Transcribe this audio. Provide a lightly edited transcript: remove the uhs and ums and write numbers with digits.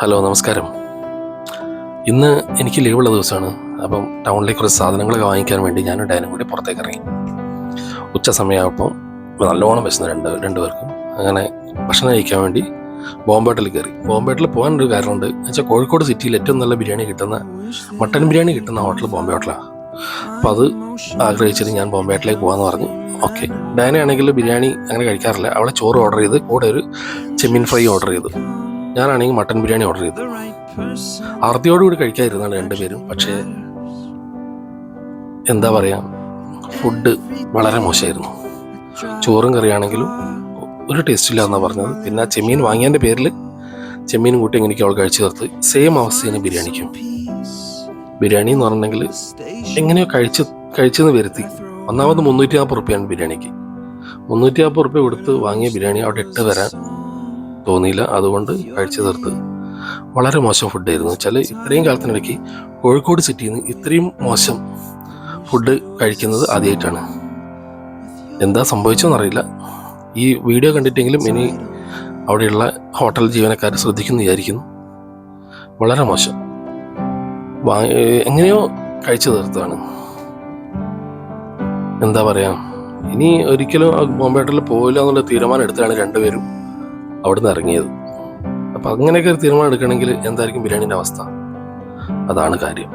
Hello, നമസ്കാരം. ഇന്ന് എനിക്ക് ലീവുള്ള ദിവസമാണ്. അപ്പം ടൗണിലേക്ക് കുറച്ച് സാധനങ്ങളൊക്കെ വാങ്ങിക്കാൻ വേണ്ടി ഞാനും ഡാനും കൂടി പുറത്തേക്ക് ഇറങ്ങി. ഉച്ച സമയമായപ്പം നല്ലോണം വിശന്ന് രണ്ടുപേർക്കും. അങ്ങനെ ഭക്ഷണം കഴിക്കാൻ വേണ്ടി ബോംബേട്ടിൽ കയറി. ബോംബേട്ടിൽ പോകാനൊരു കാരണമുണ്ട്. എന്നുവെച്ചാൽ കോഴിക്കോട് സിറ്റിയിൽ ഏറ്റവും നല്ല ബിരിയാണി കിട്ടുന്ന മട്ടൻ ബിരിയാണി കിട്ടുന്ന ഹോട്ടൽ ബോംബെ ഹോട്ടലാണ്. അപ്പോൾ അത് ആഗ്രഹിച്ചിട്ട് ഞാൻ ബോംബേട്ടിലേക്ക് പോകാമെന്ന് പറഞ്ഞു. ഓക്കെ. ഡാനയാണെങ്കിൽ ബിരിയാണി അങ്ങനെ കഴിക്കാറില്ല. അവളെ ചോറ് ഓർഡർ ചെയ്ത് കൂടെ ഒരു ചെമ്മീൻ ഫ്രൈ ഓർഡർ ചെയ്തു. ഞാനാണെങ്കിൽ മട്ടൻ ബിരിയാണി ഓർഡർ ചെയ്തു. ആർത്തിയോടുകൂടി കഴിക്കാതിരുന്നാണ് രണ്ടുപേരും. പക്ഷേ എന്താ പറയുക, ഫുഡ് വളരെ മോശമായിരുന്നു. ചോറും കറിയാണെങ്കിലും ഒരു ടേസ്റ്റില്ല എന്നാണ് പറഞ്ഞത്. പിന്നെ ആ ചെമ്മീൻ വാങ്ങിയതിൻ്റെ പേരിൽ ചെമ്മീനും കൂട്ടി എങ്ങനെയൊക്കെ അവൾ കഴിച്ചു തീർത്ത്. സെയിം അവസ്ഥയാണ് ബിരിയാണിക്കും. ബിരിയാണി എന്ന് പറഞ്ഞിട്ടുണ്ടെങ്കിൽ എങ്ങനെയോ കഴിച്ചെന്ന് വരുത്തി. ഒന്നാമത് 340 ബിരിയാണിക്ക്. 340 കൊടുത്ത് വാങ്ങിയ ബിരിയാണി അവിടെ ഇട്ട് വരാൻ തോന്നിയില്ല. അതുകൊണ്ട് കഴിച്ചു തീർത്ത്. വളരെ മോശം ഫുഡായിരുന്നു. വെച്ചാൽ ഇത്രയും കാലത്തിനിടയ്ക്ക് കോഴിക്കോട് സിറ്റിയിൽ നിന്ന് ഇത്രയും മോശം ഫുഡ് കഴിക്കുന്നത് ആദ്യമായിട്ടാണ്. എന്താ സംഭവിച്ചതെന്നറിയില്ല. ഈ വീഡിയോ കണ്ടിട്ടെങ്കിലും ഇനി അവിടെയുള്ള ഹോട്ടൽ ജീവനക്കാർ ശ്രദ്ധിക്കുന്നു വിചാരിക്കുന്നു. വളരെ മോശം. എങ്ങനെയോ കഴിച്ചു തീർത്തതാണ്. എന്താ പറയുക, ഇനി ഒരിക്കലും ബോംബെ ഹോട്ടലിൽ പോകില്ല എന്നുള്ള തീരുമാനം എടുത്താണ് രണ്ടുപേരും അവിടെ നിന്ന് ഇറങ്ങിയത്. അപ്പം അങ്ങനെയൊക്കെ ഒരു തീരുമാനം എടുക്കണമെങ്കിൽ എന്തായിരിക്കും ബിരിയാണീൻ്റെ അവസ്ഥ? അതാണ് കാര്യം.